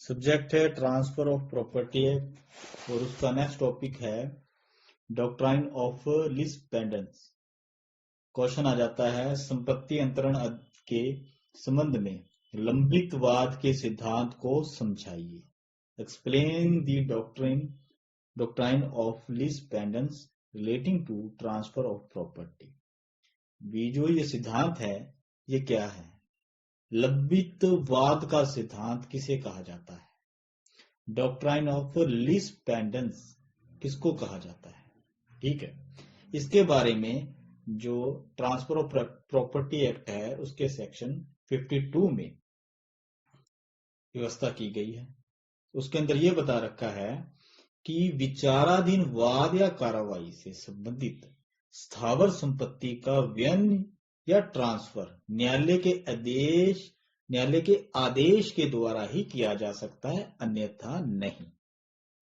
Subject है transfer of property और उसका नेक्स्ट टॉपिक है doctrine of lis pendens. Question आ जाता है संपत्ति अंतरण के संबंध में लंबित वाद के सिद्धांत को समझाइए। Explain the doctrine of lis pendens relating to transfer of property. जो ये सिद्धांत है ये क्या है? लंबित वाद का सिद्धांत किसे कहा जाता है? डॉक्ट्राइन ऑफ लीज पेंडेंस किसको कहा जाता है? ठीक है, इसके बारे में जो ट्रांसफर ऑफ प्रॉपर्टी एक्ट है उसके सेक्शन 52 में व्यवस्था की गई है। उसके अंदर यह बता रखा है कि विचाराधीन वाद या कार्रवाई से संबंधित स्थावर संपत्ति का व्यय या ट्रांसफर न्यायालय के आदेश के द्वारा ही किया जा सकता है, अन्यथा नहीं।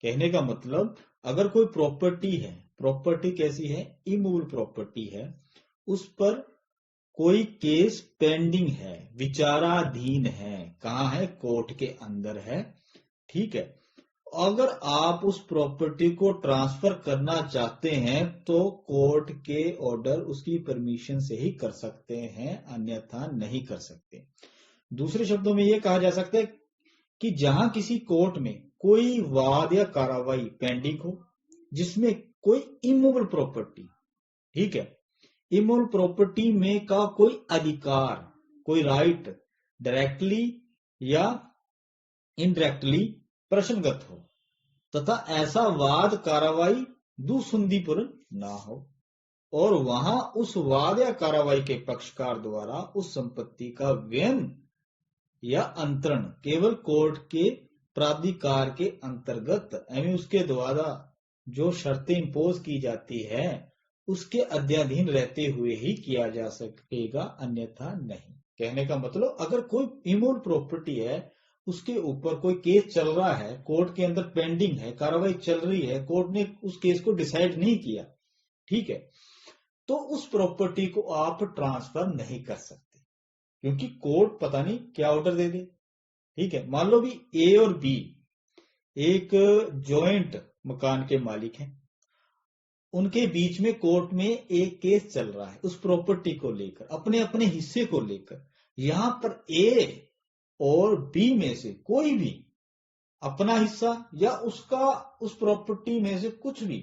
कहने का मतलब अगर कोई प्रॉपर्टी है, प्रॉपर्टी कैसी है? इमूवेबल प्रॉपर्टी है, उस पर कोई केस पेंडिंग है, विचाराधीन है, कहां है? कोर्ट के अंदर है। ठीक है, अगर आप उस प्रॉपर्टी को ट्रांसफर करना चाहते हैं तो कोर्ट के ऑर्डर उसकी परमिशन से ही कर सकते हैं, अन्यथा नहीं कर सकते। दूसरे शब्दों में यह कहा जा सकता है कि जहां किसी कोर्ट में कोई वाद या कार्रवाई पेंडिंग हो जिसमें कोई इमूवेबल प्रॉपर्टी, ठीक है, इमूवेबल प्रॉपर्टी में का कोई अधिकार, कोई राइट डायरेक्टली या इनडायरेक्टली प्रश्नगत हो तथा ऐसा वाद कार्रवाई दुसंधिपूर्ण ना हो और वहां उस वाद या कार्रवाई के पक्षकार द्वारा उस संपत्ति का व्यय या अंतरण केवल कोर्ट के प्राधिकार के अंतर्गत यानी उसके द्वारा जो शर्तें इंपोज की जाती है उसके अध्याधीन रहते हुए ही किया जा सकेगा, अन्यथा नहीं। कहने का मतलब अगर कोई इमूवेबल प्रॉपर्टी है, उसके ऊपर कोई केस चल रहा है, कोर्ट के अंदर पेंडिंग है, कार्रवाई चल रही है, कोर्ट ने उस केस को डिसाइड नहीं किया, ठीक है, तो उस प्रॉपर्टी को आप ट्रांसफर नहीं कर सकते क्योंकि कोर्ट पता नहीं क्या ऑर्डर दे दे। ठीक है, मान लो भी ए और बी एक जॉइंट मकान के मालिक हैं, उनके बीच में कोर्ट में एक केस चल रहा है उस प्रॉपर्टी को लेकर, अपने अपने हिस्से को लेकर। यहां पर ए और बी में से कोई भी अपना हिस्सा या उसका उस प्रॉपर्टी में से कुछ भी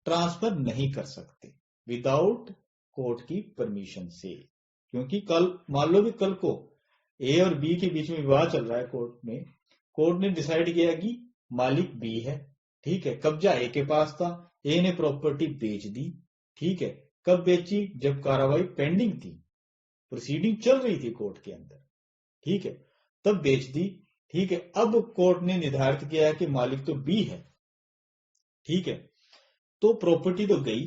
ट्रांसफर नहीं कर सकते विदाउट कोर्ट की परमिशन से। क्योंकि कल मान लो भी कल को ए और बी के बीच में विवाद चल रहा है कोर्ट में, कोर्ट ने डिसाइड किया कि मालिक बी है, ठीक है, कब्जा ए के पास था, ए ने प्रॉपर्टी बेच दी। ठीक है, कब बेची? जब कार्रवाई पेंडिंग थी, प्रोसीडिंग चल रही थी कोर्ट के अंदर, ठीक है, तब बेच दी। ठीक है, अब कोर्ट ने निर्धारित किया है कि मालिक तो बी है, ठीक है, तो प्रॉपर्टी तो गई,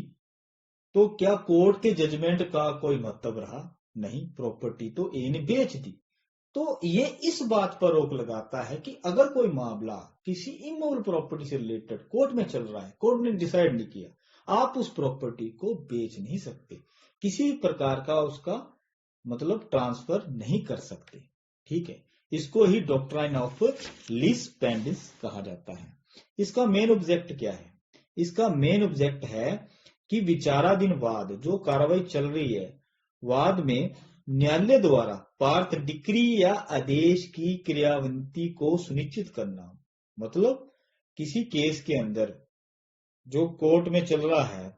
तो क्या कोर्ट के जजमेंट का कोई महत्व रहा? नहीं, प्रॉपर्टी तो ए ने बेच दी। तो ये इस बात पर रोक लगाता है कि अगर कोई मामला किसी इमूवेबल प्रॉपर्टी से रिलेटेड कोर्ट में चल रहा है, कोर्ट ने डिसाइड नहीं किया, आप उस प्रॉपर्टी को बेच नहीं सकते, किसी प्रकार का उसका मतलब ट्रांसफर नहीं कर सकते। ठीक है, इसको ही डॉक्ट्राइन ऑफ लीज पेंडेंस कहा जाता है। इसका मेन ऑब्जेक्ट क्या है? इसका मेन ऑब्जेक्ट है कि विचाराधीन वाद, जो कार्रवाई चल रही है, वाद में न्यायालय द्वारा पार्थ डिक्री या आदेश की क्रियान्विति को सुनिश्चित करना। मतलब किसी केस के अंदर जो कोर्ट में चल रहा है,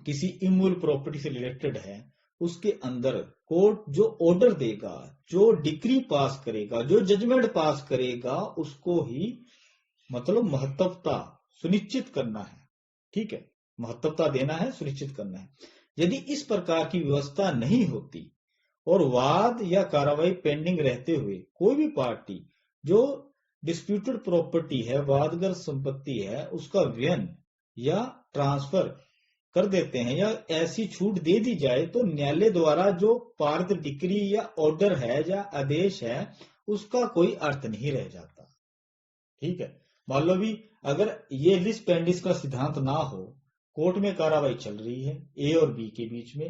किसी इमूवेबल प्रॉपर्टी से रिलेटेड है, उसके अंदर कोर्ट जो ऑर्डर देगा, जो डिक्री पास करेगा, जो जजमेंट पास करेगा, उसको ही मतलब महत्वता सुनिश्चित करना है। ठीक है, महत्वता देना है, सुनिश्चित करना है। यदि इस प्रकार की व्यवस्था नहीं होती और वाद या कार्रवाई पेंडिंग रहते हुए कोई भी पार्टी जो डिस्प्यूटेड प्रॉपर्टी है, वादग्रस्त संपत्ति है, उसका व्यय या ट्रांसफर कर देते हैं या ऐसी छूट दे दी जाए, तो न्यायालय द्वारा जो पारित डिक्री या ऑर्डर है या आदेश है उसका कोई अर्थ नहीं रह जाता। ठीक है, मान लो भी अगर ये लीज पेंडेंस का सिद्धांत ना हो, कोर्ट में कार्रवाई चल रही है, ए और बी के बीच में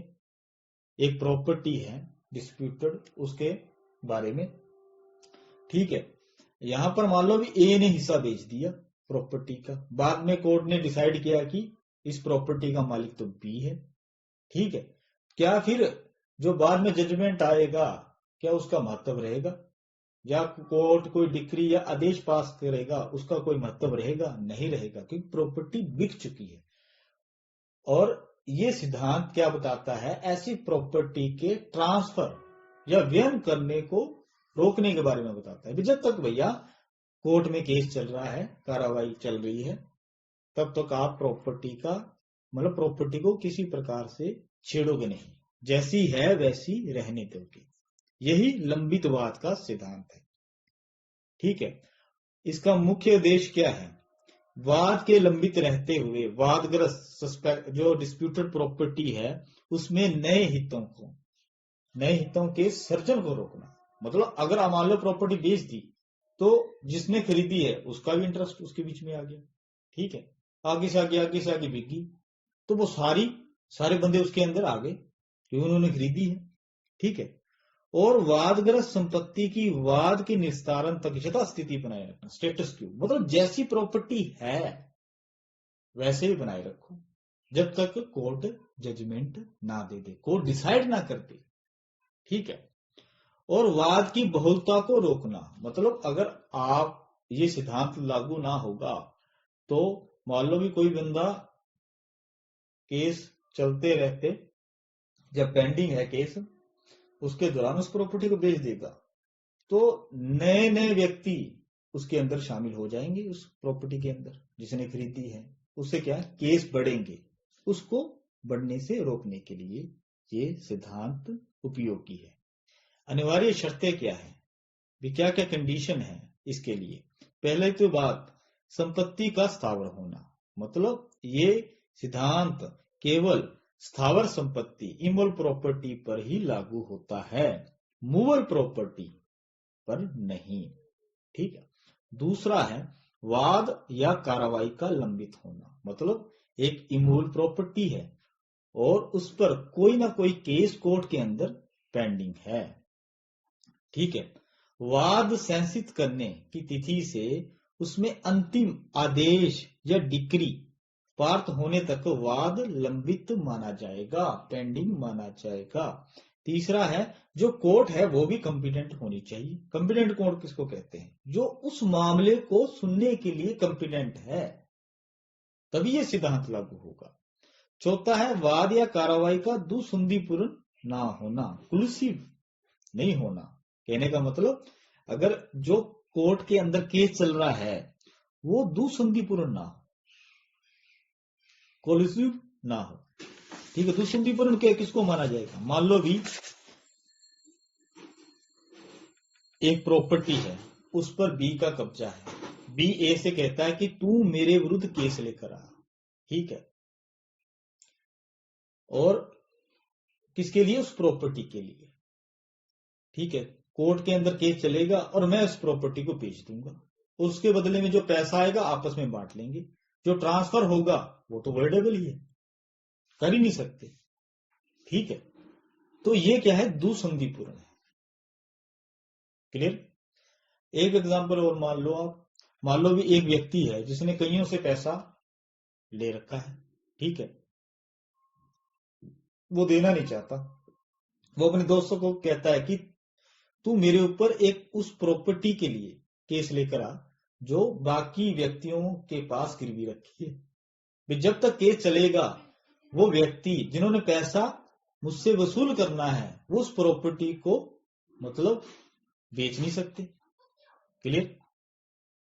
एक प्रॉपर्टी है डिस्प्यूटेड, उसके बारे में, ठीक है, यहां पर मान लो भी ए ने हिस्सा बेच दिया प्रॉपर्टी का, बाद में कोर्ट ने डिसाइड किया कि इस प्रॉपर्टी का मालिक तो बी है, ठीक है, क्या फिर जो बाद में जजमेंट आएगा क्या उसका महत्व रहेगा, या कोर्ट कोई डिक्री या आदेश पास करेगा उसका कोई महत्व रहेगा? नहीं रहेगा, क्योंकि प्रॉपर्टी बिक चुकी है। और ये सिद्धांत क्या बताता है? ऐसी प्रॉपर्टी के ट्रांसफर या व्यय करने को रोकने के बारे में बताता है। जब तक भैया कोर्ट में केस चल रहा है, कार्रवाई चल रही है, तब तक आप प्रॉपर्टी का मतलब प्रॉपर्टी को किसी प्रकार से छेड़ोगे नहीं, जैसी है वैसी रहने दोगे। यही लंबितवाद का सिद्धांत है, ठीक है। इसका मुख्य उद्देश्य क्या है? वाद के लंबित रहते हुए वादग्रस्त जो डिस्प्यूटेड प्रॉपर्टी है उसमें नए हितों के सर्जन को रोकना। मतलब अगर मान लो प्रॉपर्टी बेच दी तो जिसने खरीदी है उसका भी इंटरेस्ट उसके बीच में आ गया, ठीक है, आगे से आगे बिकी, तो वो सारे बंदे उसके अंदर आ गए क्योंकि उन्होंने खरीदी है, ठीक है। और वादग्रस्त संपत्ति की वाद के निस्तारण तक यथास्थिति बनाए रखना, स्टेटस क्यू, मतलब जैसी प्रॉपर्टी है वैसे ही बनाए रखो जब तक कोर्ट जजमेंट ना दे, कोर्ट डिसाइड ना कर दे, ठीक है। और वाद की बहुलता को रोकना, मतलब अगर आप ये सिद्धांत लागू ना होगा तो मान लो भी कोई बंदा केस चलते रहते, जब पेंडिंग है केस, उसके दौरान उस प्रॉपर्टी को बेच देगा तो नए नए व्यक्ति उसके अंदर शामिल हो जाएंगे, उस प्रॉपर्टी के अंदर जिसने खरीदी है, उससे क्या है केस बढ़ेंगे। उसको बढ़ने से रोकने के लिए ये सिद्धांत उपयोगी है। अनिवार्य शर्तें क्या है भी, क्या क्या कंडीशन है इसके लिए? पहले तो बात संपत्ति का स्थावर होना, मतलब ये सिद्धांत केवल स्थावर संपत्ति इमूवेबल प्रॉपर्टी पर ही लागू होता है, मूवेबल प्रॉपर्टी पर नहीं, ठीक है। दूसरा है वाद या कार्रवाई का लंबित होना, मतलब एक इमूवेबल प्रॉपर्टी है और उस पर कोई ना कोई केस कोर्ट के अंदर पेंडिंग है, ठीक है। वाद संसित करने की तिथि से उसमें अंतिम आदेश या डिक्री पारित होने तक वाद लंबित माना जाएगा, पेंडिंग माना जाएगा। तीसरा है जो कोर्ट है वो भी कॉम्पिटेंट होनी चाहिए। कॉम्पिटेंट कोर्ट किसको कहते हैं? जो उस मामले को सुनने के लिए कॉम्पिटेंट है, तभी ये सिद्धांत लागू होगा। चौथा है वाद या कार्रवाई का दुसंधिपूर्ण ना होना, कोलिसिव नहीं होना। कहने का मतलब अगर जो कोर्ट के अंदर केस चल रहा है वो दुसंधिपूर्ण ना हो, कोलिसिव ना हो, ठीक है। दुसंधिपूर्ण किसको माना जाएगा? मान लो भी एक प्रॉपर्टी है, उस पर बी का कब्जा है, बी ए से कहता है कि तू मेरे विरुद्ध केस लेकर आ, ठीक है, और किसके लिए? उस प्रॉपर्टी के लिए, ठीक है। कोर्ट के अंदर केस चलेगा और मैं उस प्रॉपर्टी को बेच दूंगा, उसके बदले में जो पैसा आएगा आपस में बांट लेंगे, जो ट्रांसफर होगा वो तो वर्डेबल ही है, कर ही नहीं सकते, ठीक है। तो ये क्या है? दुसंधिपूर्ण है, क्लियर। एक एग्जांपल और मान लो आप, मान लो भी एक व्यक्ति है जिसने कईयों से पैसा ले रखा है, ठीक है, वो देना नहीं चाहता, वो अपने दोस्तों को कहता है कि तू मेरे ऊपर एक उस प्रॉपर्टी के लिए केस लेकर आ जो बाकी व्यक्तियों के पास गिरवी रखी है। जब तक केस चलेगा वो व्यक्ति जिन्होंने पैसा मुझसे वसूल करना है वो उस प्रॉपर्टी को मतलब बेच नहीं सकते, क्लियर।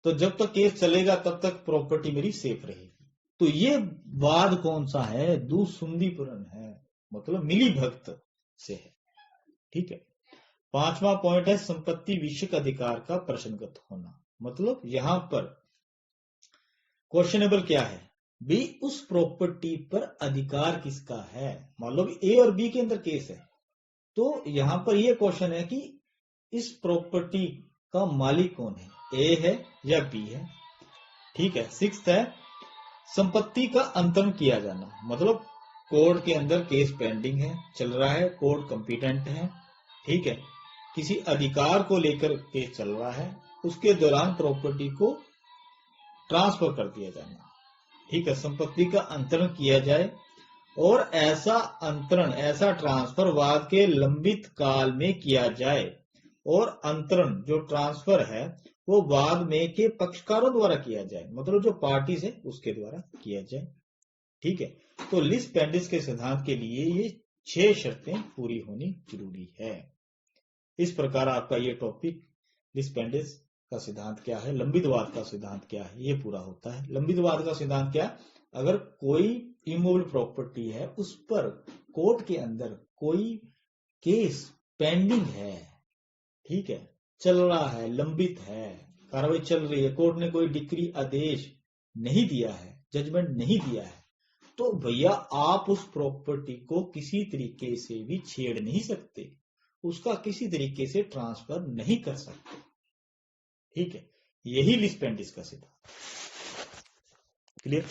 तो जब तक केस चलेगा तब तक प्रॉपर्टी मेरी सेफ रहेगी। तो ये वाद कौन सा है? दुसंधिपूर्ण है, मतलब मिली भगत से है, ठीक है। पांचवा पॉइंट है संपत्ति विषयक अधिकार का प्रश्नगत होना, मतलब यहां पर क्वेश्चनेबल क्या है भी, उस प्रॉपर्टी पर अधिकार किसका है? मान लो ए और बी के अंदर केस है, तो यहां पर यह क्वेश्चन है कि इस प्रॉपर्टी का मालिक कौन है, ए है या बी है, ठीक है। सिक्स्थ है संपत्ति का अंतरण किया जाना, मतलब कोर्ट के अंदर केस पेंडिंग है, चल रहा है, कोर्ट कॉम्पिटेंट है, ठीक है, किसी अधिकार को लेकर केस चल रहा है, उसके दौरान प्रॉपर्टी को ट्रांसफर कर दिया जाना। ठीक है, संपत्ति का अंतरण किया जाए और ऐसा अंतरण, ऐसा ट्रांसफर वाद के लंबित काल में किया जाए और अंतरण जो ट्रांसफर है वो वाद में के पक्षकारों द्वारा किया जाए, मतलब जो पार्टीज है उसके द्वारा किया जाए। ठीक है, तो लिस पेंडिस के सिद्धांत के लिए ये 6 शर्तें पूरी होनी जरूरी है। इस प्रकार आपका ये टॉपिक लिस पेंडिस का सिद्धांत क्या है, लंबित वाद का सिद्धांत क्या है, ये पूरा होता है। लंबित वाद का सिद्धांत क्या, अगर कोई इमूवेबल प्रॉपर्टी है उस पर कोर्ट के अंदर कोई केस पेंडिंग है, ठीक है, चल रहा है, लंबित है, कार्रवाई चल रही है, कोर्ट ने कोई डिक्री आदेश नहीं दिया है, जजमेंट नहीं दिया है, तो भैया आप उस प्रॉपर्टी को किसी तरीके से भी छेड़ नहीं सकते, उसका किसी तरीके से ट्रांसफर नहीं कर सकते। ठीक है, यही लिस पेंडिस का सिद्धांत। क्लियर?